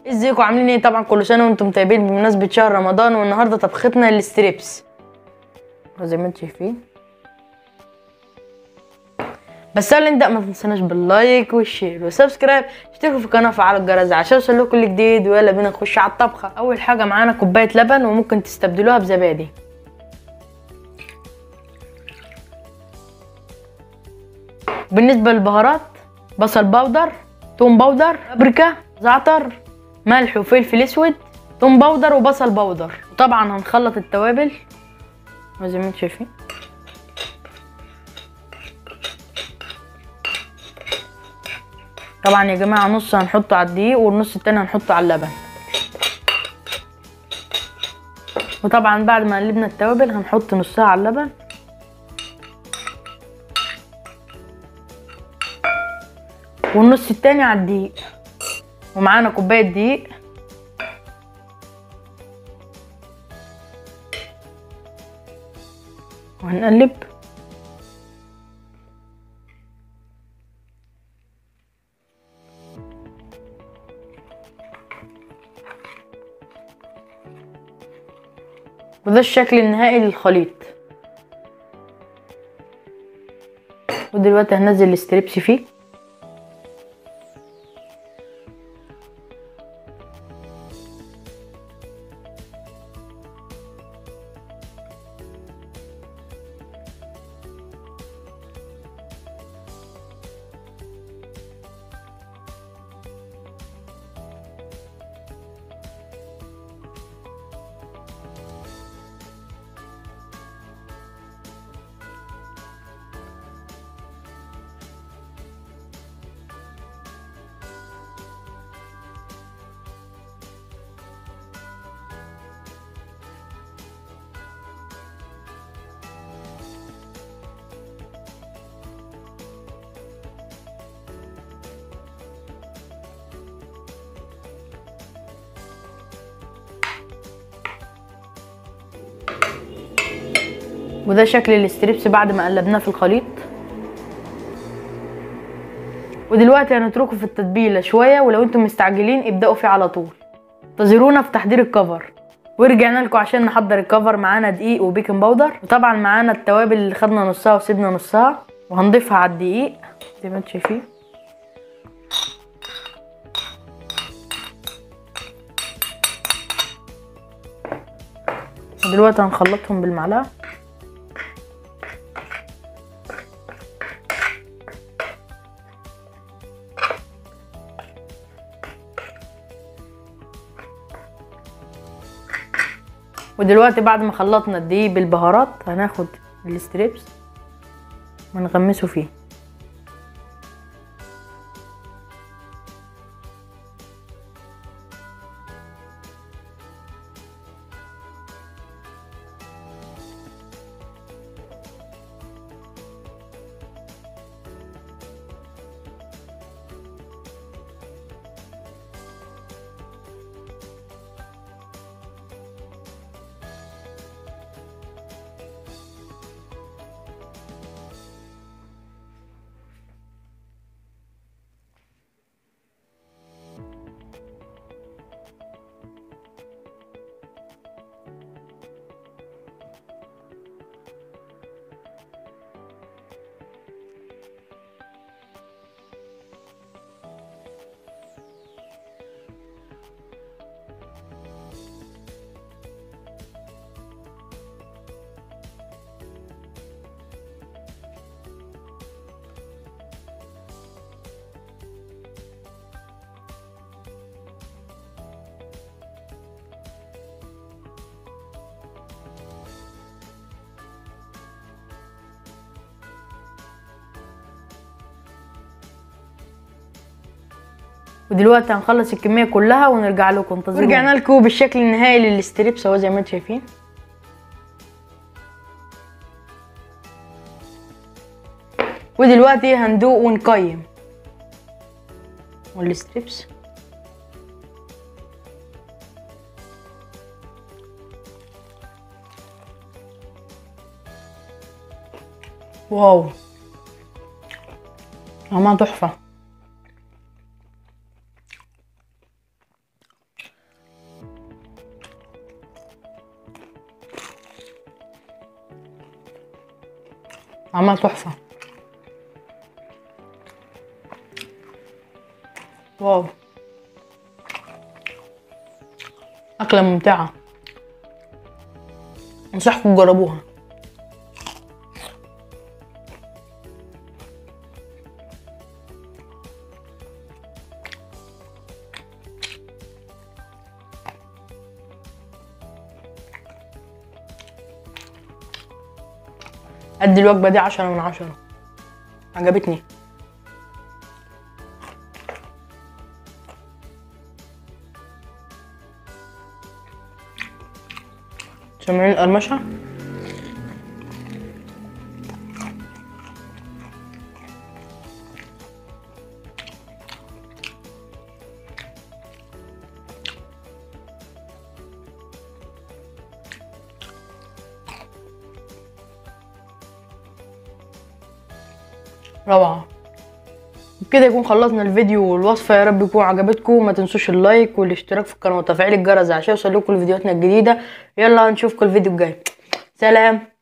ازيكم عاملين ايه؟ طبعا كل سنه وانتم طيبين بمناسبه شهر رمضان. والنهارده طبختنا الستريبس زي ما انتم شايفين. بس قبل نبدا ما تنسوناش باللايك والشير والسبسكرايب، اشتركوا في القناه وفعلوا الجرس عشان يوصلكوا كل جديد. ويلا بينا نخش على الطبخه. اول حاجه معانا كوبايه لبن، وممكن تستبدلوها بزبادي. بالنسبه للبهارات، بصل باودر، توم باودر، بابريكا، زعتر، ملح وفلفل اسود، توم باودر وبصل باودر. وطبعا هنخلط التوابل زي ما انتم شايفين. طبعا يا جماعه نص هنحطه على الدقيق والنص التاني هنحطه على اللبن. وطبعا بعد ما قلبنا التوابل هنحط نصها على اللبن والنص التاني على الدقيق. ومعانا كوبايه دقيق، وهنقلب. وده الشكل النهائي للخليط. ودلوقتي هننزل الستريبس فيه. وده شكل الستريبس بعد ما قلبناه في الخليط. ودلوقتي هنتركه في التتبيله شويه، ولو انتم مستعجلين ابداوا فيه على طول. انتظرونا في تحضير الكفر. ورجعنا لكم عشان نحضر الكفر. معانا دقيق وبيكنج باودر، وطبعا معانا التوابل اللي خدنا نصها وسيبنا نصها، وهنضيفها على الدقيق زي ما انتم شايفين. ودلوقتي هنخلطهم بالمعلقه. ودلوقتي بعد ما خلطنا الدقيق بالبهارات هناخد الستريبس ونغمسه فيه. ودلوقتي هنخلص الكميه كلها ونرجع لكم. انتظرونا. ورجعنا لكم بالشكل النهائي للستريبس اهو زي ما انتم شايفين. ودلوقتي هندوق ونقيم. والستريبس واو، طعمها تحفه. عملها تحفة. واو، أكلة ممتعة، انصحكم تجربوها. ادي الوجبة دي 10/10، عجبتني. سامعين القرمشة؟ روعة. بكده يكون خلصنا الفيديو والوصفة. يا رب يكون عجبتكم. ما تنسوش اللايك والاشتراك في القناة وتفعيل الجرس عشان يوصلكم فيديوهاتنا الجديدة. يلا نشوفكم الفيديو الجاي. سلام.